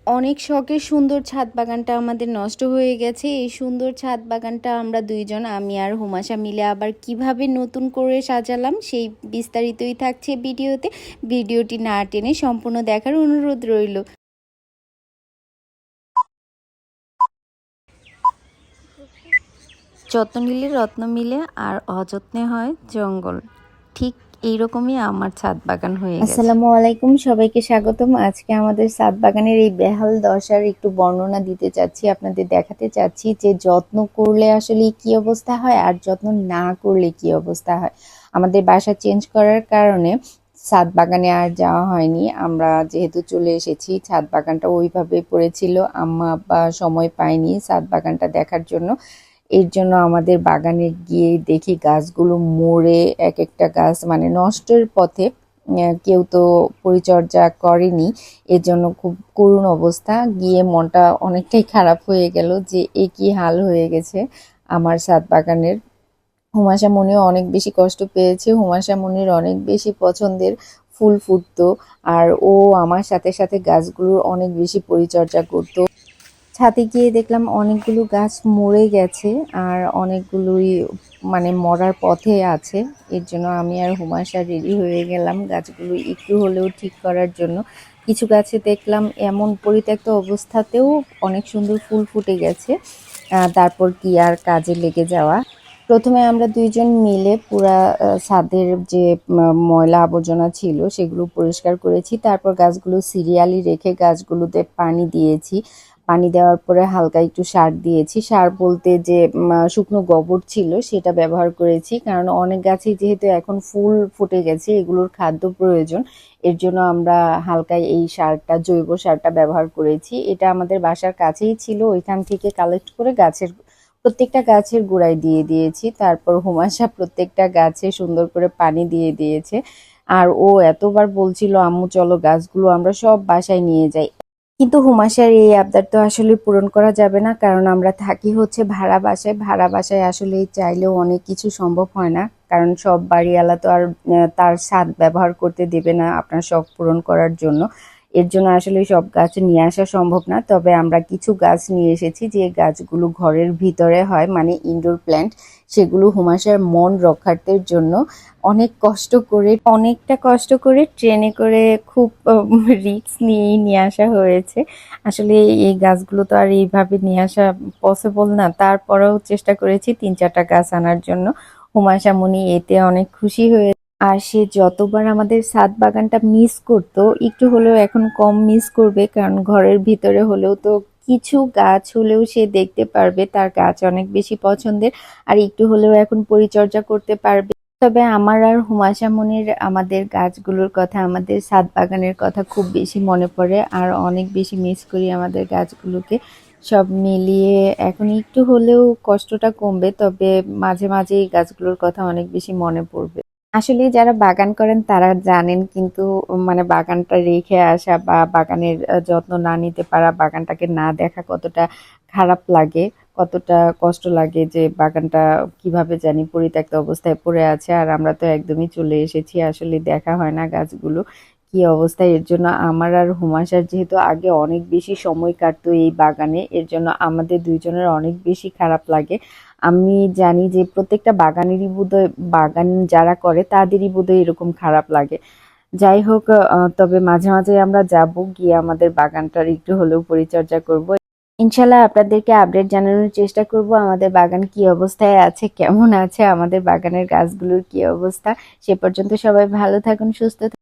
অনেক শখের সুন্দর ছাদ বাগানটা আমাদের নষ্ট হয়ে গেছে। এই সুন্দর ছাদ বাগানটা আমরা দুইজন, আমি আর হুমাশা মিলে আবার কিভাবে নতুন করে সাজালাম সেই বিস্তারিতই থাকছে ভিডিওতে। ভিডিওটি না টেনে সম্পূর্ণ দেখার অনুরোধ রইল। যত্ন নিলে রত্ন মিলে, আর অযত্নে হয় জঙ্গল। ঠিক এইরকমই আমার ছাদ বাগান হয়ে গেছে। আসসালামু আলাইকুম, সবাইকে স্বাগতম। আজকে আমাদের ছাদ বাগানের এই বেহাল দশার একটু বর্ণনা দিতে চাচ্ছি, আপনাদের দেখাতে চাচ্ছি যে যত্ন করলে আসলে কি অবস্থা হয় আর যত্ন না করলে কি অবস্থা হয়। আমাদের বাসা চেঞ্জ করার কারণে ছাদ বাগানে আর যাওয়া হয়নি। আমরা যেহেতু চলে এসেছি, ছাদ বাগানটা ওইভাবে পড়েছিল, আম্মা আব্বা সময় পায়নি ছাদ বাগানটা দেখার জন্য। এর জন্য আমাদের বাগানে গিয়ে দেখি গাছগুলো মরে এক একটা গাছ মানে নষ্টের পথে। কেউ তো পরিচর্যা করেনি, এর জন্য খুব করুণ অবস্থা। গিয়ে মনটা অনেকটাই খারাপ হয়ে গেল যে এ কি হাল হয়ে গেছে আমার ছাদ বাগানের। হুমাশা মনিও অনেক বেশি কষ্ট পেয়েছে। হুমাশা মনির অনেক বেশি পছন্দের ফুল ফুটতো, আর ও আমার সাথে সাথে গাছগুলোর অনেক বেশি পরিচর্যা করতো। ছাদে গিয়ে দেখলাম অনেকগুলো গাছ মরে গেছে, আর অনেকগুলোই মানে মরার পথে আছে। এর জন্য আমি আর হুমাশা রেডি হয়ে গেলাম গাছগুলো একটু হলেও ঠিক করার জন্য। কিছু গাছে দেখলাম এমন পরিত্যক্ত অবস্থাতেও অনেক সুন্দর ফুল ফুটে গেছে। তারপর কি আর কাজে লেগে যাওয়া। প্রথমে আমরা দুইজন মিলে পুরা ছাদের যে ময়লা আবর্জনা ছিল সেগুলো পরিষ্কার করেছি। তারপর গাছগুলো সিরিয়ালি রেখে গাছগুলোতে পানি দিয়েছি। পানি দেওয়ার পরে হালকা একটু সার দিয়েছি। সার বলতে যে শুকনো গোবর ছিল সেটা ব্যবহার করেছি, কারণ অনেক গাছই যেহেতু এখন ফুল ফুটে গেছে, এগুলোর খাদ্য প্রয়োজন। এর জন্য আমরা হালকা এই সারটা, জৈব সারটা ব্যবহার করেছি। এটা আমাদের বাসার কাছেই ছিল, ওইখান থেকে কালেক্ট করে প্রত্যেকটা গাছের গোড়ায় দিয়ে দিয়েছি। তারপর হুমাশা প্রত্যেকটা গাছে সুন্দর করে পানি দিয়ে দিয়েছে। আর ও এতবার বলছিল, আম্মু চলো গাছগুলো আমরা সব বাসায় নিয়ে যাই। কিন্তু হুমাশার এই আবদার তো আসলে পূরণ করা যাবে না, কারণ আমরা থাকি হচ্ছে ভাড়া বাসায়। ভাড়া বাসায় আসলে চাইলেও অনেক কিছু সম্ভব হয় না, কারণ সব বাড়িওয়ালা তো আর তার ছাদ ব্যবহার করতে দেবে না আপনার শখ পূরণ করার জন্য। এর জন্য আসলে সব গাছ নিয়ে আসা সম্ভব না। তবে আমরা কিছু গাছ নিয়ে এসেছি যে গাছগুলো ঘরের ভিতরে হয়, মানে ইনডোর প্ল্যান্ট। সেগুলো হুমাশার মন রক্ষার্থের জন্য অনেকটা কষ্ট করে ট্রেনে করে খুব রিস্ক নিয়েই নিয়ে আসা হয়েছে। আসলে এই গাছগুলো তো আর এইভাবে নিয়ে আসা পসিবল না, তারপরেও চেষ্টা করেছি 3-4টা গাছ আনার জন্য। হুমাশা মনি এতে অনেক খুশি হয়ে, আর সে যতবার আমাদের ছাদ বাগানটা মিস করতো, একটু হলেও এখন কম মিস করবে, কারণ ঘরের ভিতরে হলেও তো কিছু গাছ হলেও সে দেখতে পারবে। তার গাছ অনেক বেশি পছন্দের, আর একটু হলেও এখন পরিচর্যা করতে পারবে। তবে আমার আর হুমাশা মনির আমাদের গাছগুলোর কথা, আমাদের ছাদ বাগানের কথা খুব বেশি মনে পড়ে, আর অনেক বেশি মিস করি আমাদের গাছগুলোকে। সব মিলিয়ে এখন একটু হলেও কষ্টটা কমবে, তবে মাঝে মাঝে এই গাছগুলোর কথা অনেক বেশি মনে পড়বে। আসলে যারা বাগান করেন তারা জানেন, কিন্তু মানে বাগানটা রেখে আসা বা বাগানের যত্ন না নিতে পারা, বাগানটাকে না দেখা কতটা খারাপ লাগে, কতটা কষ্ট লাগে যে বাগানটা কিভাবে জানি পরিত্যক্ত অবস্থায় পড়ে আছে। আর আমরা তো একদমই চলে এসেছি, আসলে দেখা হয় না গাছগুলো কি অবস্থায়। এর জন্য আমার আর হুমাশার যেহেতু আগে অনেক বেশি সময় কাটতো এই বাগানে, এর জন্য আমাদের দুইজনের অনেক বেশি খারাপ লাগে। আমি জানি যে প্রত্যেকটা বাগানেরই বোধহয়, বাগান যারা করে তাদেরই বোধহয় এরকম খারাপ লাগে। যাই হোক, তবে মাঝে মাঝে আমরা যাব, গিয়ে আমাদের বাগানটার একটু হলেও পরিচর্যা করব। ইনশাল্লাহ আপনাদেরকে আপডেট জানানোর চেষ্টা করব আমাদের বাগান কি অবস্থায় আছে, কেমন আছে আমাদের বাগানের গাছগুলোর কি অবস্থা। সে পর্যন্ত সবাই ভালো থাকুন, সুস্থ থাকুন।